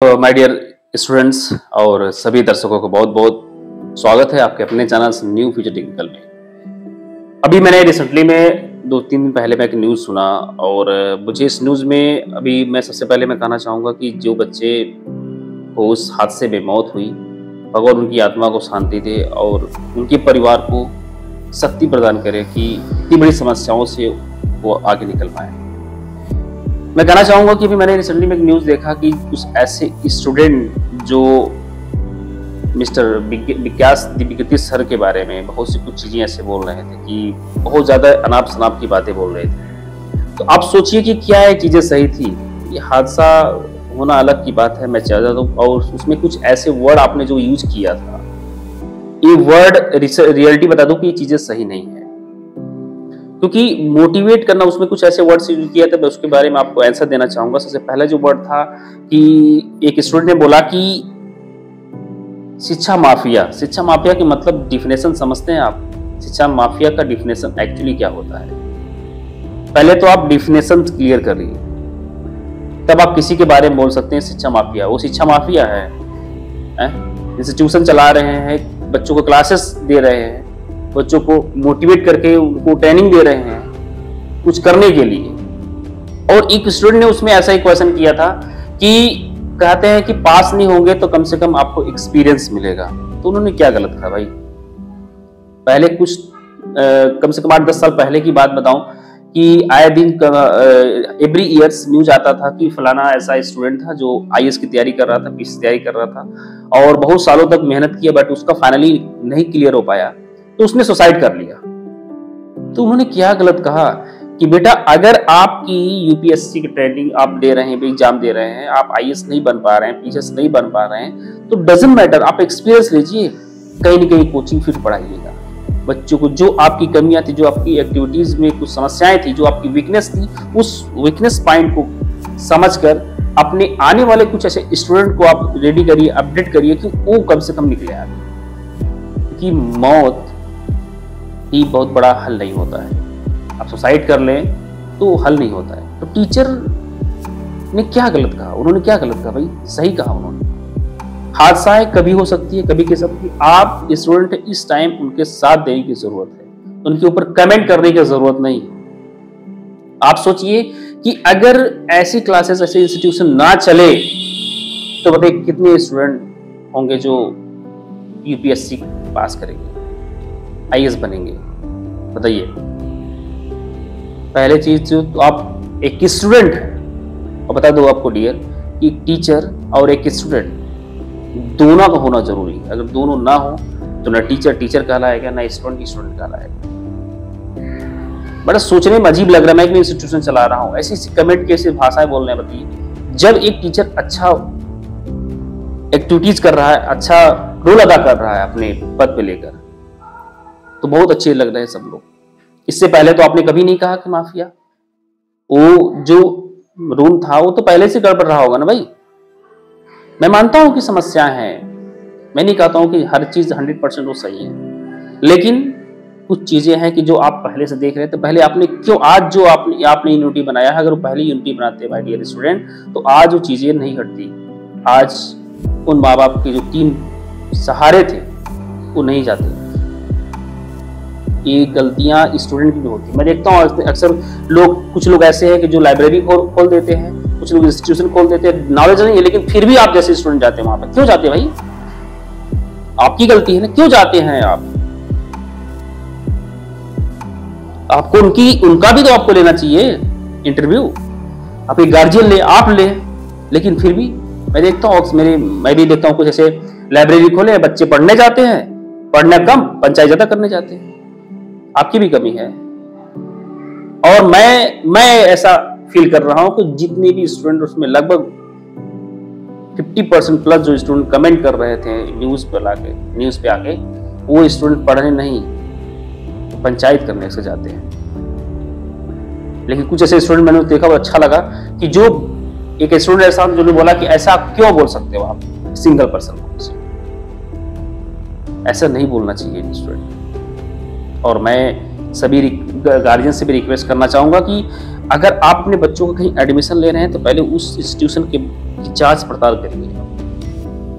My dear students और सभी दर्शकों को बहुत बहुत स्वागत है आपके अपने चैनल न्यू फ्यूचर टेक्निकल में। अभी मैंने रिसेंटली में 2-3 दिन पहले मैं एक न्यूज़ सुना और मुझे इस न्यूज़ में अभी मैं सबसे पहले मैं कहना चाहूँगा कि जो बच्चे को उस हादसे में मौत हुई, भगवान उनकी आत्मा को शांति दे और उनके परिवार को शक्ति प्रदान करे कि इतनी बड़ी समस्याओं से वो आगे निकल पाए। मैं कहना चाहूँगा कि अभी मैंने रिसेंटली में एक न्यूज़ देखा कि कुछ ऐसे स्टूडेंट जो मिस्टर विकास दिव्यकृति सर के बारे में बहुत सी कुछ चीज़ें ऐसे बोल रहे थे कि बहुत ज़्यादा अनाप शनाप की बातें बोल रहे थे। तो आप सोचिए कि क्या ये चीज़ें सही थी। ये हादसा होना अलग की बात है, मैं चाहता हूँ, और उसमें कुछ ऐसे वर्ड आपने जो यूज किया था, ये वर्ड रियलिटी बता दूं कि ये चीज़ें सही नहीं है, क्योंकि मोटिवेट करना उसमें कुछ ऐसे वर्ड्स यूज किया था। मैं उसके बारे में आपको आंसर देना चाहूंगा। सबसे पहला जो वर्ड था कि एक स्टूडेंट ने बोला कि शिक्षा माफिया के मतलब डिफिनेशन समझते हैं आप? शिक्षा माफिया का डिफिनेशन एक्चुअली क्या होता है, पहले तो आप डिफिनेशन क्लियर करिए, तब आप किसी के बारे में बोल सकते हैं शिक्षा माफिया। वो शिक्षा माफिया है? इंस्टीट्यूशन चला रहे हैं, बच्चों को क्लासेस दे रहे हैं, बच्चों को मोटिवेट करके उनको ट्रेनिंग दे रहे हैं कुछ करने के लिए। और एक स्टूडेंट ने उसमें ऐसा ही क्वेश्चन किया था कि कहते हैं कि पास नहीं होंगे तो कम से कम आपको एक्सपीरियंस मिलेगा। तो उन्होंने क्या गलत कहा भाई? पहले कुछ कम से कम 8-10 साल पहले की बात बताऊं कि आए दिन एवरी ईयर्स न्यूज आता था कि फलाना ऐसा स्टूडेंट था जो आईएएस की तैयारी कर रहा था, पीसी की तैयारी कर रहा था और बहुत सालों तक मेहनत किया, बट उसका फाइनली नहीं क्लियर हो पाया तो उसने सुसाइड कर लिया। तो उन्होंने क्या गलत कहा कि बेटा अगर आपकी यूपीएससी की ट्रेनिंग आप दे रहे हैं, एग्जाम दे रहे हैं, आप आईएएस नहीं बन पा रहे हैं, पीसीएस नहीं बन पा रहे हैं, तो डजंट मैटर, आप एक्सपीरियंस लीजिए, कहीं ना कहीं कोचिंग फिर पढ़ाइएगा बच्चों को। जो आपकी कमियां थी, जो आपकी एक्टिविटीज में कुछ समस्याएं थी, जो आपकी वीकनेस थी, उस वीकनेस पॉइंट को समझकर अपने आने वाले कुछ ऐसे स्टूडेंट को आप रेडी करिए, अपडेट करिए कि वो कम से कम निकले आगे। कि मौत ही बहुत बड़ा हल नहीं होता है। आप सुसाइड कर लें तो हल नहीं होता है। तो टीचर ने क्या गलत कहा? उन्होंने क्या गलत कहा भाई? सही कहा उन्होंने। हादसाएं कभी हो सकती है, कभी के सब। आप स्टूडेंट इस टाइम उनके साथ देने की जरूरत है, उनके ऊपर कमेंट करने की जरूरत नहीं है। आप सोचिए कि अगर ऐसी क्लासेस, ऐसे इंस्टीट्यूशन ना चले तो बताइए कितने स्टूडेंट होंगे जो यूपीएससी पास करेंगे, आईएएस बनेंगे? बताइए। पहले चीज तो आप एक स्टूडेंट है, और बता दो आपको डियर कि टीचर और एक स्टूडेंट दोनों का होना जरूरी है। अगर दोनों ना हो तो ना टीचर कहलाएगा, ना स्टूडेंट कहलाएगा। बड़ा सोचने में अजीब लग रहा है। मैं एक इंस्टीट्यूशन चला रहा हूँ, ऐसी कमेंट की ऐसी भाषाएं बोल रहे हैं। बताइए, जब एक टीचर अच्छा एक्टिविटीज कर रहा है, अच्छा रोल अदा कर रहा है अपने पद पे लेकर, तो बहुत अच्छे लग रहे हैं सब लोग। इससे पहले तो आपने कभी नहीं कहा कि माफिया। वो जो रूम था वो तो पहले से गड़बड़ रहा होगा ना भाई। मैं मानता हूं कि समस्याएं हैं, मैं नहीं कहता हूं कि हर चीज 100% वो सही है, लेकिन कुछ चीजें हैं कि जो आप पहले से देख रहे थे। पहले आपने क्यों, आज जो आपने यूनिटी बनाया है, अगर वो पहले यूनिटी बनाते माय डियर स्टूडेंट, तो आज वो चीजें नहीं घटती। आज उन माँ बाप के जो 3 सहारे थे वो नहीं जाते। ये गलतियां स्टूडेंट की भी होती है। मैं देखता हूँ अक्सर कुछ लोग ऐसे हैं कि जो लाइब्रेरी खोल देते हैं, कुछ लोग इंस्टीट्यूशन खोल देते हैं, नॉलेज नहीं है, लेकिन फिर भी आप जैसे स्टूडेंट जाते हैं वहां पर। क्यों जाते हैं भाई? आपकी गलती है ना, क्यों जाते हैं आप? आपको उनका भी तो आपको लेना चाहिए इंटरव्यू। आप एक गार्जियन ले, आप ले, लेकिन फिर भी मैं देखता हूँ, मैं भी देखता हूँ कुछ ऐसे लाइब्रेरी खोले, बच्चे पढ़ने जाते हैं, पढ़ना कम, पंचायत ज्यादा करने जाते हैं। आपकी भी कमी है। और मैं ऐसा फील कर रहा हूं कि जितने भी स्टूडेंट, उसमें लगभग 50% प्लस जो स्टूडेंट कमेंट कर रहे थे न्यूज पे आके, वो स्टूडेंट पढ़ने नहीं, पंचायत करने से जाते हैं। लेकिन कुछ ऐसे स्टूडेंट मैंने देखा, वो अच्छा लगा कि जो एक स्टूडेंट ऐसा जो बोला कि ऐसा आप क्यों बोल सकते हो, आप सिंगल पर्सन को ऐसा नहीं बोलना चाहिए स्टूडेंट। और मैं सभी गार्जियन से भी रिक्वेस्ट करना चाहूंगा कि अगर आप अपने बच्चों को कहीं एडमिशन ले रहे हैं तो पहले उस इंस्टीट्यूशन की जांच पड़ताल करिए,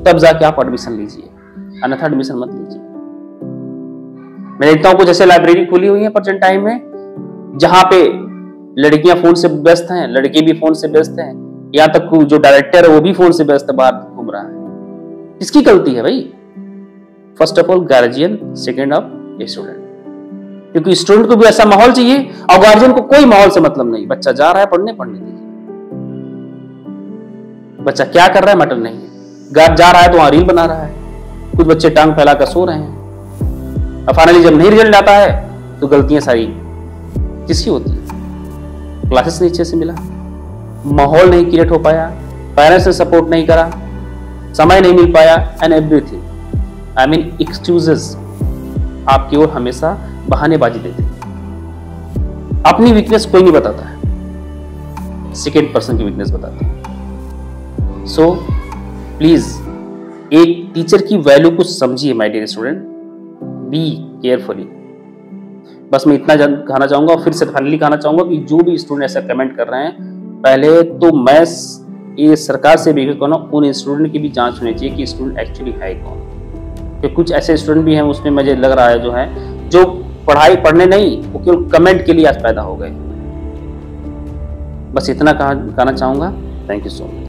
तब जाके आप एडमिशन लीजिए, अन्यथा एडमिशन मत लीजिए। मैं देखता हूं कुछ ऐसे लाइब्रेरी खुली हुई है प्रेजेंट टाइम में जहां पे लड़कियां फोन से व्यस्त हैं, लड़के भी फोन से व्यस्त हैं, यहां तक जो डायरेक्टर है वो भी फोन से व्यस्त है, बाहर घूम रहा है। किसकी गलती है भाई? First of all guardian, second of student, क्योंकि स्टूडेंट को भी ऐसा माहौल चाहिए और गार्जियन को कोई माहौल से मतलब नहीं। बच्चा जा रहा है पढ़ने दीजिए, बच्चा क्या कर रहा है मैटर नहीं है। जा रहा है तो वहां रील बना रहा है, कुछ बच्चे टांग फैलाकर सो रहे हैं, और फाइनली जब नहीं रिजल्ट आता है तो गलतियां सारी किसकी होती है? क्लासेस नहीं अच्छे से मिला, माहौल नहीं क्रिएट हो पाया, पेरेंट्स ने सपोर्ट नहीं करा, समय नहीं मिल पाया, and everything. I mean excuses आपकी ओर हमेशा बहानेबाजी देते हैं। अपनी वीकनेस कोई नहीं बताता है, सेकेंड पर्सन की वीकनेस बताता है। सो प्लीज एक टीचर की वैल्यू को समझिए my dear student, be carefully. बस मैं इतना कहना चाहूंगा, और फिर से फाइनली कहना चाहूंगा कि जो भी स्टूडेंट ऐसा कमेंट कर रहे हैं, पहले तो मैं ये सरकार से भी कहना, उन स्टूडेंट की भी जांच होनी चाहिए कि स्टूडेंट एक्चुअली है कौन। क्योंकि कुछ ऐसे स्टूडेंट भी हैं उसमें मुझे लग रहा है जो पढ़ने नहीं, वो केवल कमेंट के लिए आज पैदा हो गए। बस इतना कहना चाहूंगा। Thank you so much.